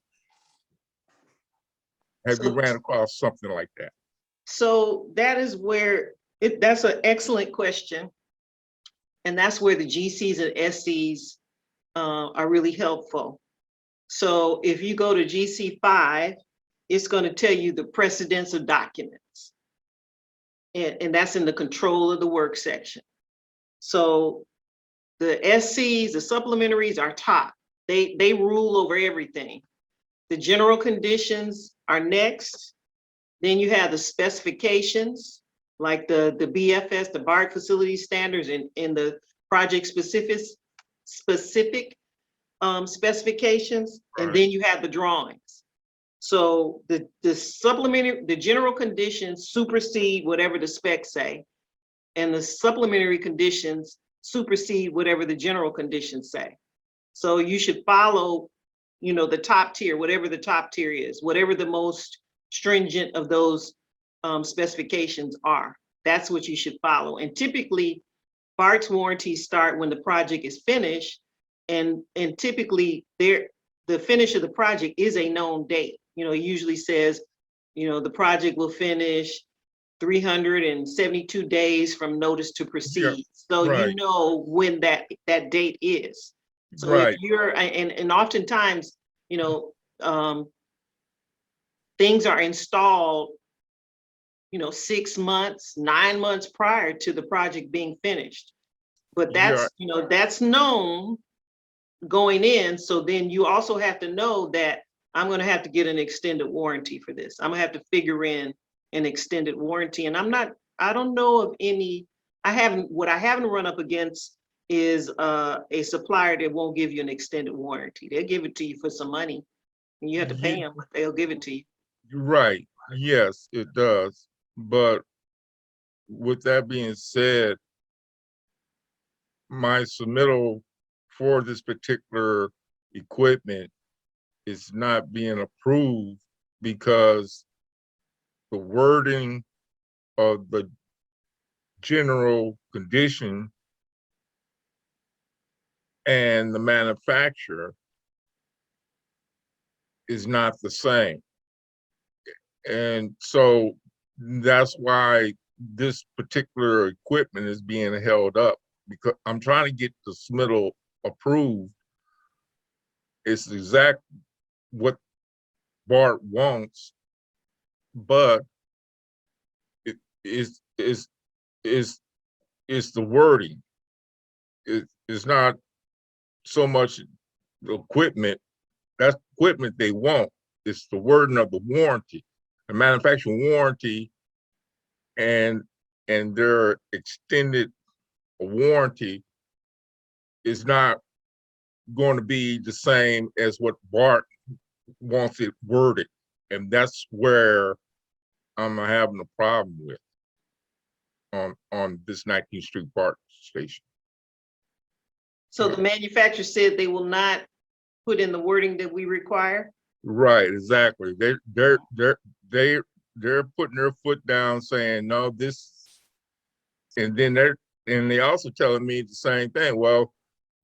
have you ran across something like that? So that is where, that's an excellent question. And that's where the GCs and SCs are really helpful. So if you go to GC5, it's going to tell you the precedence of documents. And that's in the control of the work section. So the SCs, the supplementaries are top. They rule over everything. The general conditions are next. Then you have the specifications, like the BFS, the BART facility standards, and the project specific specifications, Right. And then you have the drawings. So the supplementary, the general conditions supersede whatever the specs say, and the supplementary conditions supersede whatever the general conditions say. So you should follow, the top tier, whatever the top tier is, whatever the most stringent of those specifications are. That's what you should follow. And typically, BART's warranties start when the project is finished, and typically the finish of the project is a known date. It usually says, the project will finish 372 days from notice to proceed. Yeah, so right. you know when that date is. So Right. if you're, and oftentimes, things are installed, 6 months, 9 months prior to the project being finished. But that's, that's known going in. So then you also have to know that I'm going to have to get an extended warranty for this. I'm gonna have to figure in an extended warranty. And I don't know of any, what I haven't run up against is a supplier that won't give you an extended warranty. They'll give it to you for some money and you have to pay them, but they'll give it to you. Right. Yes, it does. But with that being said, my submittal for this particular equipment is not being approved because the wording of the general condition and the manufacturer is not the same. And so that's why this particular equipment is being held up, because I'm trying to get the submittal approved. It's exact what BART wants, but is the wording. It's not so much the equipment. That's equipment they want. It's the wording of the warranty, the manufacturing warranty, and their extended warranty is not going to be the same as what BART wants it worded. And that's where I'm having a problem with on this 19th Street BART station. So the manufacturer said they will not put in the wording that we require? Right, exactly. They're putting their foot down saying, no, this, and then they also telling me the same thing. Well,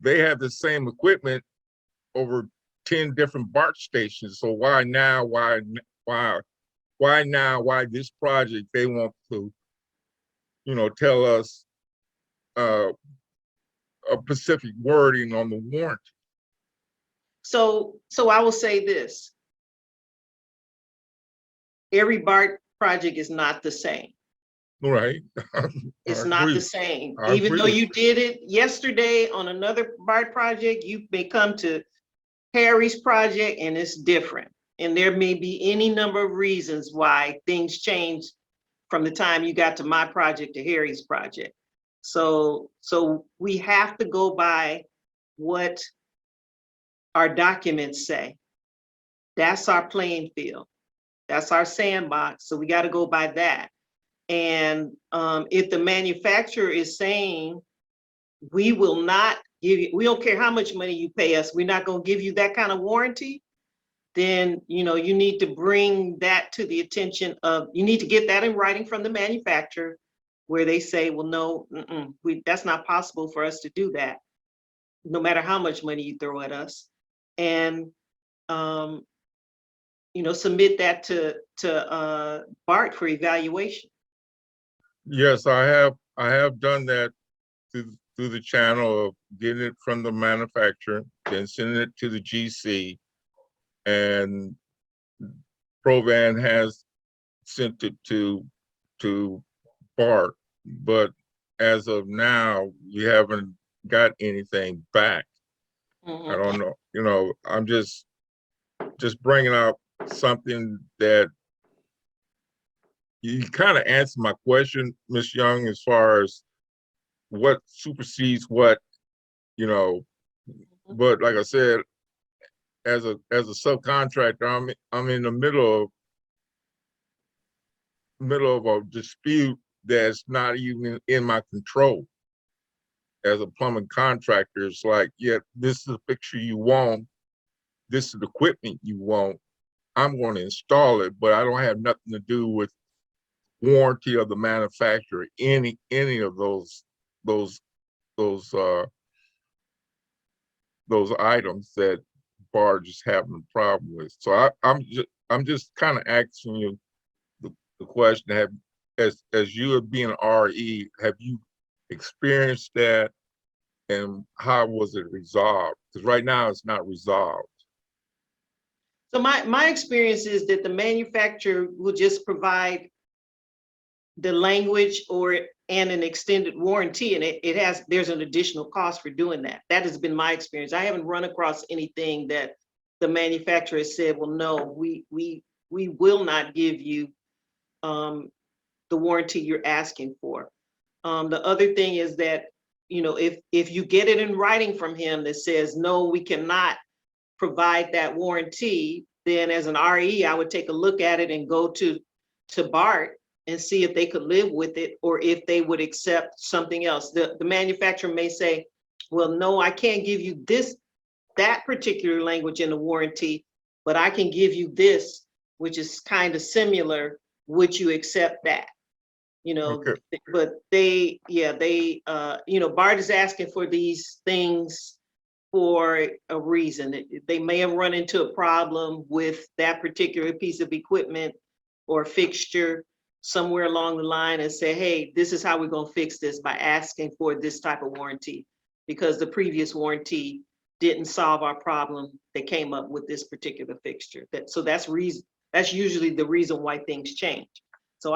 they have the same equipment over 10 different BART stations. So why now? Why now? Why this project? They want to, tell us a specific wording on the warranty. So I will say this. Every BART project is not the same. Right. It's I not agree. the same. I Even agree though with you did it yesterday on another BART project, you may come to Harry's project and it's different. And there may be any number of reasons why things change from the time you got to my project to Harry's project. So we have to go by what our documents say. That's our playing field. That's our sandbox. So we got to go by that. And if the manufacturer is saying, we will not give you, we don't care how much money you pay us, we're not going to give you that kind of warranty, then you need to bring that to the attention of, you need to get that in writing from the manufacturer, where they say, well, no, that's not possible for us to do that, no matter how much money you throw at us. And submit that to BART for evaluation. Yes, I have done that through the channel of getting it from the manufacturer, then sending it to the GC, and Provan has sent it to BART, but as of now, we haven't got anything back. I don't know. I'm just bringing up something that you kind of answered my question, Ms. Young, as far as what supersedes what, but like I said, as a subcontractor, I'm in the middle of a dispute that's not even in my control. As a plumbing contractor, it's like, yeah, this is the fixture you want, this is the equipment you want, I'm going to install it, but I don't have nothing to do with warranty of the manufacturer, any of those items that BART is having a problem with. So I'm just kind of asking you the question: as you being an RE, have you experienced that, and how was it resolved? Because right now it's not resolved. So my experience is that the manufacturer will just provide the language and an extended warranty, and there's an additional cost for doing that. That has been my experience. I haven't run across anything that the manufacturer said, well, no, we will not give you the warranty you're asking for. The other thing is that, if you get it in writing from him that says, no, we cannot provide that warranty, then as an RE, I would take a look at it and go to BART and see if they could live with it, or if they would accept something else. The manufacturer may say, well, no, I can't give you that particular language in the warranty, but I can give you this, which is kind of similar. Would you accept that? Okay. But BART is asking for these things for a reason. They may have run into a problem with that particular piece of equipment or fixture somewhere along the line and say, hey, this is how we're going to fix this, by asking for this type of warranty, because the previous warranty didn't solve our problem that came up with this particular fixture. So that's usually the reason why things change. So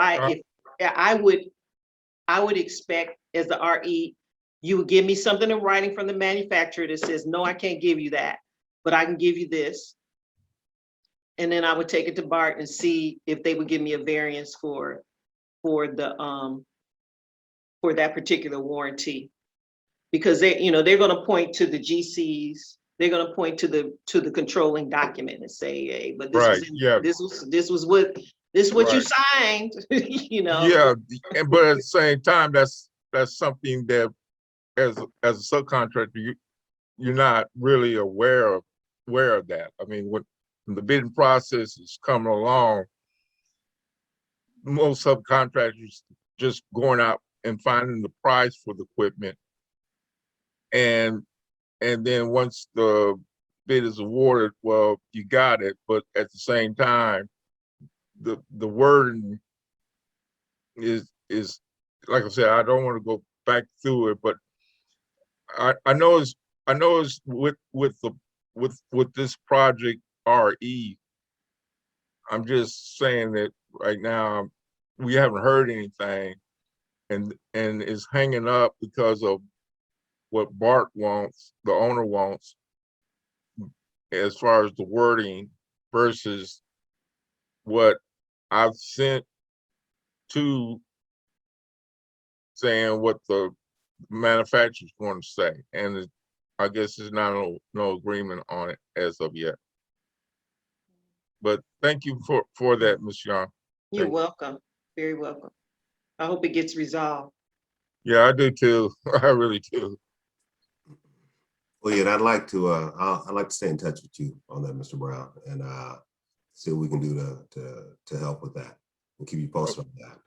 I would expect as the RE, you would give me something in writing from the manufacturer that says, no, I can't give you that, but I can give you this. And then I would take it to BART and see if they would give me a variance for that particular warranty. Because they're going to point to the GCs, they're going to point to the controlling document and say, hey, but this Right, was yeah. this was what you signed, you know. Yeah, but at the same time, that's something that as a subcontractor, you're not really aware of that. I mean, when the bidding process is coming along, most subcontractors just going out and finding the price for the equipment, and then once the bid is awarded, well, you got it. But at the same time, the wording is like I said, I don't want to go back through it, but I know it's with this project RE. I'm just saying that right now we haven't heard anything, and it's hanging up because of what BART wants, the owner wants, as far as the wording versus what I've sent to saying what the manufacturers want to say, and I guess there's not no agreement on it as of yet. But thank you for that, Ms. Young. You're welcome. Very welcome. I hope it gets resolved. Yeah, I do too. I really do. Well, yeah, and I'd like to stay in touch with you on that, Mr. Brown, and see what we can do to help with that. We'll keep you posted on that.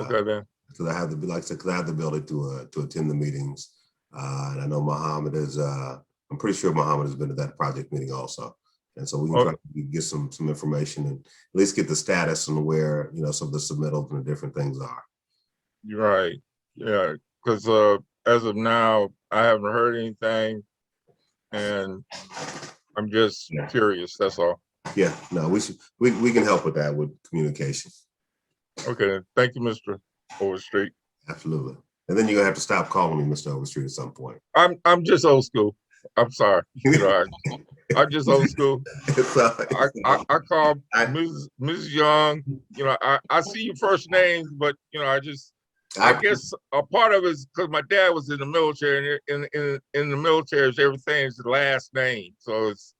Okay, then. Because I have the, like I said, because I have the ability to attend the meetings, and I know Muhammad is. I'm pretty sure Muhammad has been to that project meeting also, and so we can try to get some information and at least get the status on where some of the submittals and the different things are. You're right. Yeah, because as of now, I haven't heard anything, and I'm just curious. That's all. Yeah, no, we can help with that with communication. Okay, thank you, Mr. Overstreet. Absolutely. And then you're gonna have to stop calling me Mr. Overstreet at some point. I'm just old school. I'm sorry. I'm just old school. I call Mrs. Young. I see your first names, but I guess a part of it is because my dad was in the military, and in the military, everything is the last name. So it's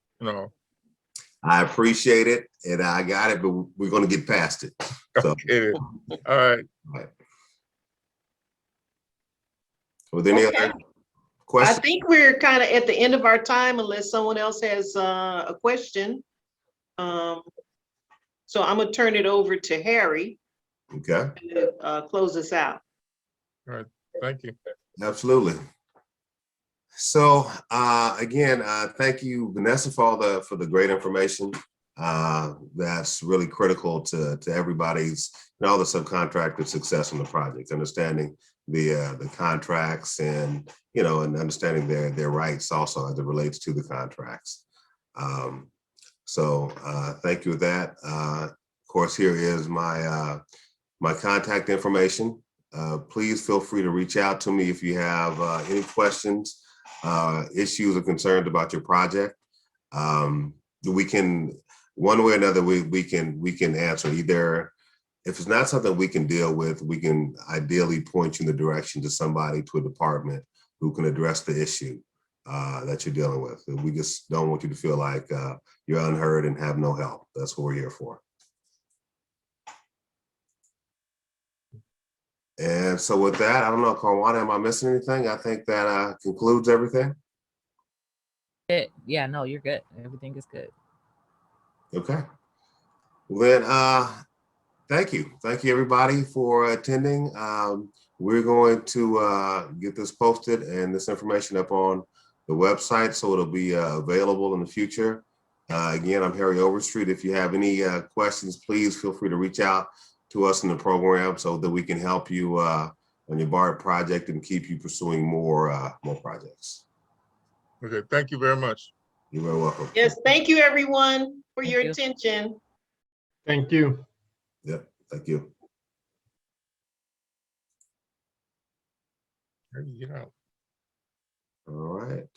I appreciate it, and I got it, but we're gonna get past it. So. Okay. All right. Were there any other questions? I think we're kind of at the end of our time, unless someone else has a question. So I'm gonna turn it over to Harry. Okay. To close us out. All right. Thank you. Absolutely. So again, thank you, Vanessa, for the great information. That's really critical to everybody's and all the subcontractor success on the project, understanding the contracts and and understanding their rights also as it relates to the contracts. So thank you with that. Of course, here is my my contact information. Please feel free to reach out to me if you have any questions, issues or concerns about your project. We can, one way or another, we can answer. Either if it's not something we can deal with, we can ideally point you in the direction to somebody, to a department who can address the issue that you're dealing with. We just don't want you to feel like you're unheard and have no help. That's what we're here for. And so with that, I don't know, Karwana, am I missing anything? I think that concludes everything. Yeah, no, you're good. Everything is good. Okay. Well, then, thank you. Thank you, everybody, for attending. We're going to get this posted and this information up on the website, so it'll be available in the future. Again, I'm Harry Overstreet. If you have any questions, please feel free to reach out to us in the program so that we can help you on your BART project and keep you pursuing more projects. Okay, thank you very much. You're very welcome. Yes, thank you, everyone, for your you. attention. Thank you. Yep, thank you. How do you get out? All right.